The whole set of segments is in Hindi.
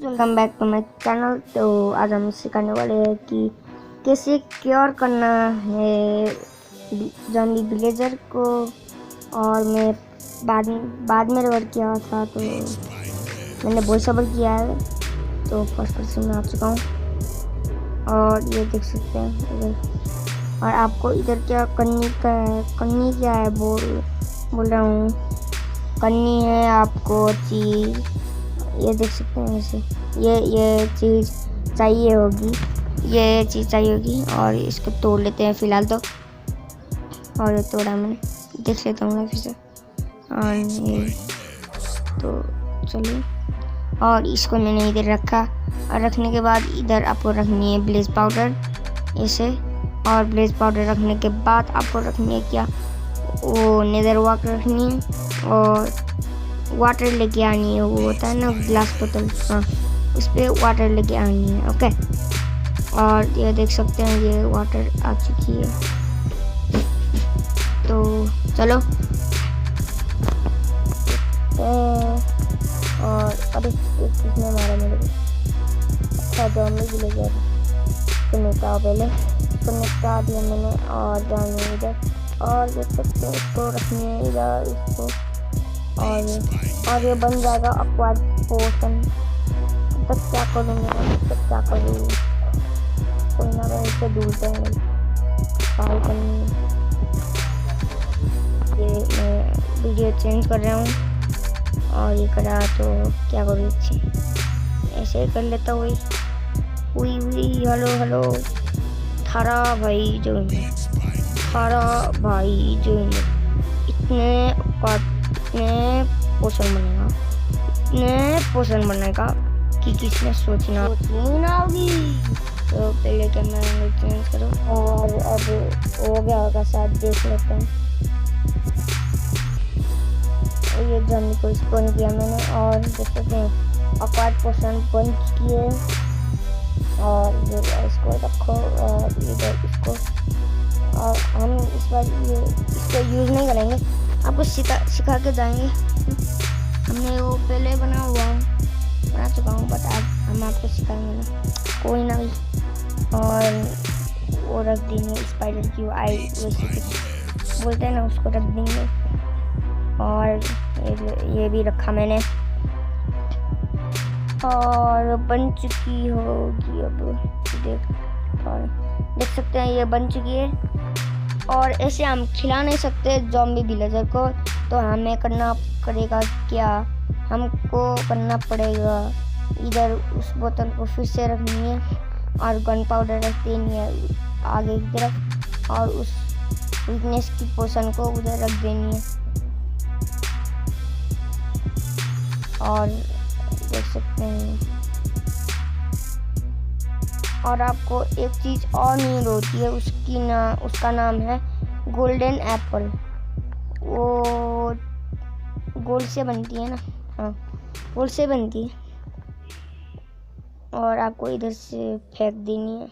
Welcome back to my channel. तो आज हम सिखाने वाले हैं कि कैसे क्योर करना है ज़ॉम्बी विलेजर को। और मैं बाद में रिकॉर्ड किया था, तो मैंने वॉइस ओवर किया है, तो फर्स्ट पर्सन में आ चुका हूँ। और ये देख सकते हैं इधर। और आपको इधर क्या करनी क्या है बोल रहा हूँ। करनी है आपको चीज़, ये देख सकते हैं ऐसे, ये चीज़ चाहिए होगी, और इसको तोड़ लेते हैं फ़िलहाल तो। और ये तोड़ा मैंने, देख लेता हूँ फिर से। और ये तो चलिए, और इसको मैंने इधर रखा। और रखने के बाद इधर आपको रखनी है ब्लेज पाउडर ऐसे। और ब्लेज पाउडर रखने के बाद आपको रखनी है क्या, वो नेदर वाटर रखनी है। और वाटर लेके आनी है, वो होता है ना ग्लास बोतल, हाँ उस पर वाटर लेके आनी है। ओके, और ये देख सकते हैं ये वाटर आ चुकी है। तो चलो, और अरे किसने मारा मेरे को। अच्छा ज़ॉम्बी भी ले गया, तो निपटा पहले, तो निपटा दिया मैंने। और जाने इधर, और देख सकते हैं इसको रखनी है इधर इसको। और ये बन जाएगा एक्वायर्ड पोर्शन। तब क्या करूँगी, कोई ना, मैं इससे दूर जाएंगे पाई करनी। ये मैं वीडियो चेंज कर रहा हूँ, और ये करा तो क्या करूँ, ऐसे ही कर लेता हुई। हेलो थारा भाई जो इतने पोषण बनेगा कि किसने सोचना होगी। तो पहले कैमरा चेंज करो, और अब हो गया होगा शायद, देख लेते हैं। ये ज़ॉम्बी को स्पॉन किया मैंने, और जैसे कि एक्वायर्ड पोषण बन चुकी है। और इसको रखो, और इधर इसको, और हम इस बार इसको यूज़ नहीं करेंगे, आपको सिखा के जाएंगे। हमने वो पहले बना चुका हूँ, बट आज हम आपको सिखाएंगे ना, कोई ना भी। और वो रख देंगे स्पाइडर की आई, वैसे कुछ बोलते हैं ना, उसको रख देंगे। और ये भी रखा मैंने, और बन चुकी होगी अब। देख सकते हैं ये बन चुकी है। और ऐसे हम खिला नहीं सकते ज़ॉम्बी विलेजर को, तो हमें करना पड़ेगा क्या, हमको करना पड़ेगा इधर उस बोतल को फिर से रखनी है, और गन पाउडर रख देनी है आगे की तरफ, और उस वीकनेस की पोशन को उधर रख देनी है। और देख सकते हैं, और आपको एक चीज़ और नीड होती है, उसका नाम है गोल्डन एप्पल। वो गोल्ड से बनती है ना, हाँ गोल्ड से बनती है। और आपको इधर से फेंक देनी है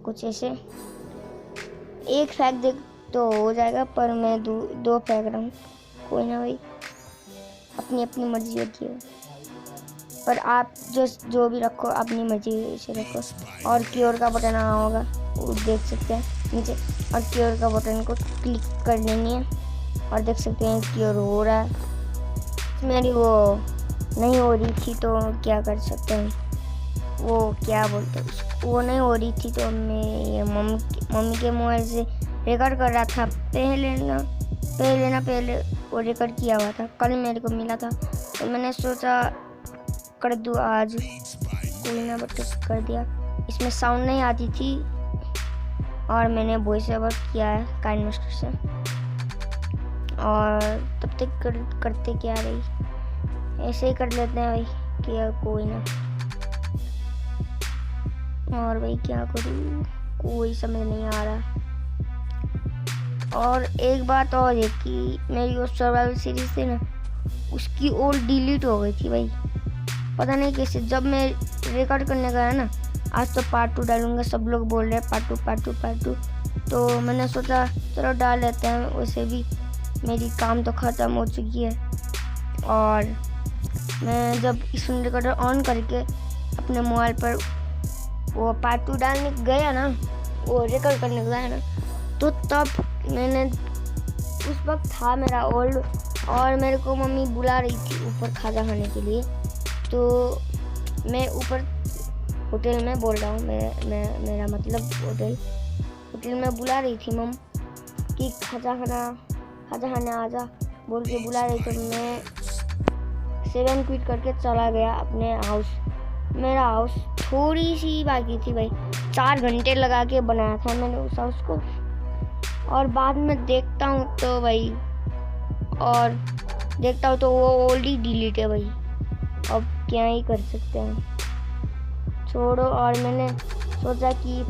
कुछ ऐसे, एक फेंक दे तो हो जाएगा, पर मैं दो फेंक रहा हूँ। कोई ना भाई, अपनी मर्जी होती है, पर आप जो भी रखो अपनी मर्जी से रखो। और क्योर का बटन आना होगा, वो देख सकते हैं नीचे, और क्योर का बटन को क्लिक कर लेनी है। और देख सकते हैं क्योर हो रहा है। मेरी वो नहीं हो रही थी, तो क्या कर सकते हैं, वो क्या बोलते हैं, वो नहीं हो रही थी, तो मैं मम्मी के मोबाइल से रिकॉर्ड कर रहा था। पहले वो रिकॉर्ड किया हुआ था, कल मेरे को मिला था, तो मैंने सोचा कर दूँ आज, कोई ना, बट कर दिया। इसमें साउंड नहीं आती थी, और मैंने वॉइस ओवर किया है काइंड मास्टर से। और तब तक करते क्या रही, ऐसे ही कर लेते हैं भाई, क्या कोई ना। और भाई क्या करूँ, कोई समझ नहीं आ रहा। और एक बात और है कि मेरी वो सर्वाइवल सीरीज थी ना, उसकी ओल्ड डिलीट हो गई थी भाई, पता नहीं कैसे। जब मैं रिकॉर्ड करने गया ना, आज तो पार्ट 2 डालूंगा, सब लोग बोल रहे हैं पार्ट टू, तो मैंने सोचा चलो डाल लेते हैं। वैसे भी मेरी काम तो ख़त्म हो चुकी है, और मैं जब स्क्रीन रिकॉर्डर ऑन करके अपने मोबाइल पर वो पार्ट 2 डालने गया ना, वो रिकॉर्ड करने गया ना, तो तब मैंने उस वक्त था मेरा ओल्ड, और मेरे को मम्मी बुला रही थी ऊपर खाजा खाने के लिए। तो मैं ऊपर होटल में बोल रहा हूँ, मेरा मतलब होटल में बुला रही थी मम कि खाजा खाने आजा बोल के बुला रही। तो मैं 7 क्विट करके चला गया अपने हाउस। मेरा हाउस थोड़ी सी बाकी थी भाई, 4 घंटे लगा के बनाया था मैंने उस हाउस को, और बाद में देखता हूँ तो भाई, और देखता हूँ तो वो ऑलरेडी डिलीट है भाई। अब क्या ही कर सकते हैं, छोड़ो। और मैंने सोचा कि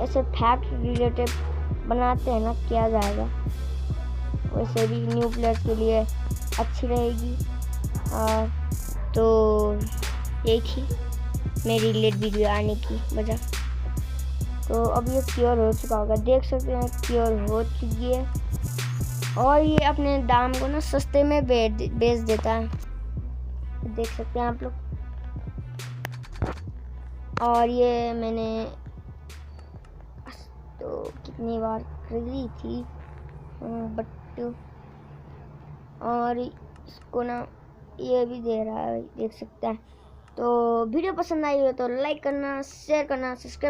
ऐसे फैक्ट रिलेटेड बनाते हैं ना, किया जाएगा, वैसे भी न्यू प्लेयर्स के लिए अच्छी रहेगी। तो यही थी मेरी लेट वीडियो आने की वजह। तो अब ये क्योर हो चुका होगा, देख सकते हैं क्योर हो चुकी है, और ये अपने दाम को ना सस्ते में बेच देता है, देख सकते हैं आप लोग। और ये मैंने तो कितनी बार खरीदी थी, बट और इसको ना ये भी दे रहा है, देख सकते हैं। तो वीडियो पसंद आई हो तो लाइक करना, शेयर करना, सब्सक्राइब